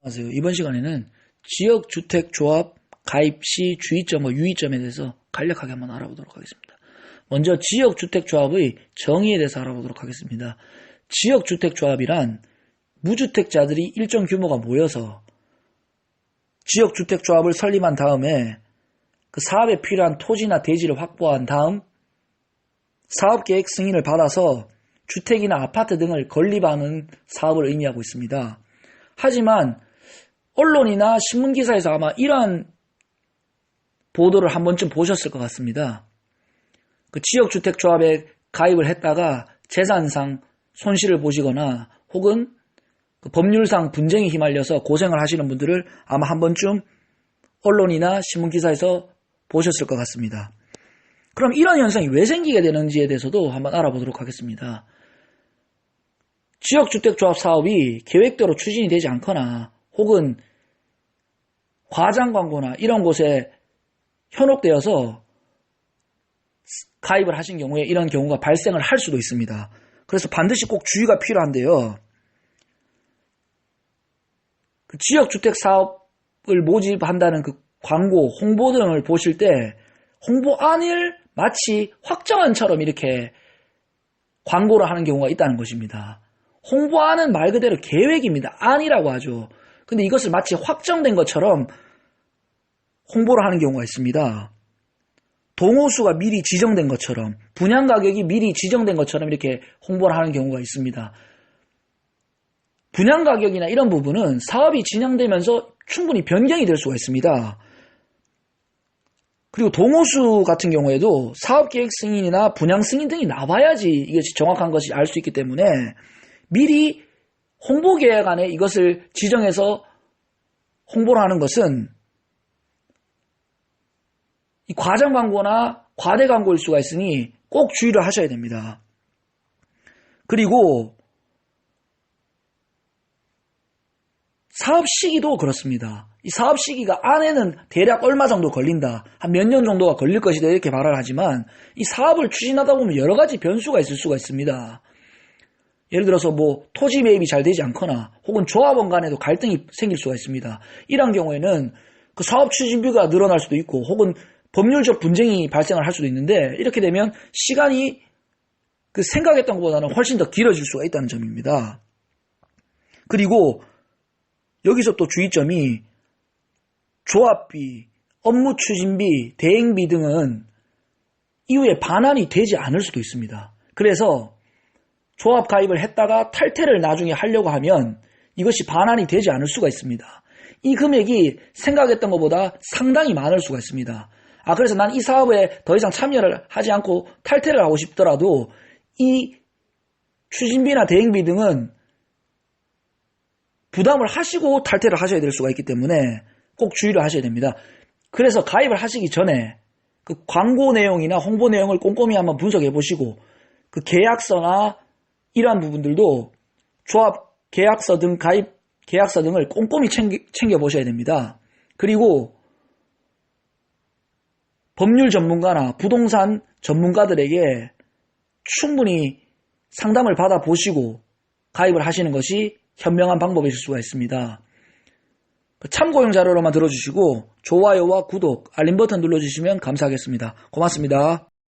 안녕하세요. 이번 시간에는 지역주택조합 가입 시 주의점과 유의점에 대해서 간략하게 한번 알아보도록 하겠습니다. 먼저 지역주택조합의 정의에 대해서 알아보도록 하겠습니다. 지역주택조합이란 무주택자들이 일정 규모가 모여서 지역주택조합을 설립한 다음에 그 사업에 필요한 토지나 대지를 확보한 다음 사업계획 승인을 받아서 주택이나 아파트 등을 건립하는 사업을 의미하고 있습니다. 하지만 언론이나 신문기사에서 아마 이러한 보도를 한 번쯤 보셨을 것 같습니다. 그 지역주택조합에 가입을 했다가 재산상 손실을 보시거나 혹은 그 법률상 분쟁에 휘말려서 고생을 하시는 분들을 아마 한 번쯤 언론이나 신문기사에서 보셨을 것 같습니다. 그럼 이런 현상이 왜 생기게 되는지에 대해서도 한번 알아보도록 하겠습니다. 지역주택조합 사업이 계획대로 추진이 되지 않거나 혹은 과장 광고나 이런 곳에 현혹되어서 가입을 하신 경우에 이런 경우가 발생을 할 수도 있습니다. 그래서 반드시 꼭 주의가 필요한데요. 그 지역주택 사업을 모집한다는 그 광고, 홍보 등을 보실 때 홍보안을 마치 확정안처럼 이렇게 광고를 하는 경우가 있다는 것입니다. 홍보안은 말 그대로 계획입니다. 안이라고 하죠. 근데 이것을 마치 확정된 것처럼 홍보를 하는 경우가 있습니다. 동호수가 미리 지정된 것처럼, 분양 가격이 미리 지정된 것처럼 이렇게 홍보를 하는 경우가 있습니다. 분양 가격이나 이런 부분은 사업이 진행되면서 충분히 변경이 될 수가 있습니다. 그리고 동호수 같은 경우에도 사업계획 승인이나 분양 승인 등이 나와야지 이것이 정확한 것이 알 수 있기 때문에 미리 홍보계획안에 이것을 지정해서 홍보를 하는 것은 이 과장 광고나 과대 광고일 수가 있으니 꼭 주의를 하셔야 됩니다. 그리고 사업 시기도 그렇습니다. 이 사업 시기가 안에는 대략 얼마 정도 걸린다, 한 몇 년 정도가 걸릴 것이다 이렇게 말을 하지만 이 사업을 추진하다 보면 여러 가지 변수가 있을 수가 있습니다. 예를 들어서 뭐 토지 매입이 잘 되지 않거나 혹은 조합원 간에도 갈등이 생길 수가 있습니다. 이런 경우에는 그 사업 추진비가 늘어날 수도 있고 혹은 법률적 분쟁이 발생을 할 수도 있는데 이렇게 되면 시간이 그 생각했던 것보다는 훨씬 더 길어질 수가 있다는 점입니다. 그리고 여기서 또 주의점이 조합비, 업무 추진비, 대행비 등은 이후에 반환이 되지 않을 수도 있습니다. 그래서 조합 가입을 했다가 탈퇴를 나중에 하려고 하면 이것이 반환이 되지 않을 수가 있습니다. 이 금액이 생각했던 것보다 상당히 많을 수가 있습니다. 그래서 난 이 사업에 더 이상 참여를 하지 않고 탈퇴를 하고 싶더라도 이 추진비나 대행비 등은 부담을 하시고 탈퇴를 하셔야 될 수가 있기 때문에 꼭 주의를 하셔야 됩니다. 그래서 가입을 하시기 전에 그 광고 내용이나 홍보 내용을 꼼꼼히 한번 분석해 보시고 그 계약서나 이러한 부분들도 조합 계약서 등 가입 계약서 등을 꼼꼼히 챙겨 보셔야 됩니다. 그리고 법률 전문가나 부동산 전문가들에게 충분히 상담을 받아 보시고 가입을 하시는 것이 현명한 방법이실 수가 있습니다. 참고용 자료로만 들어주시고 좋아요와 구독, 알림 버튼 눌러주시면 감사하겠습니다. 고맙습니다.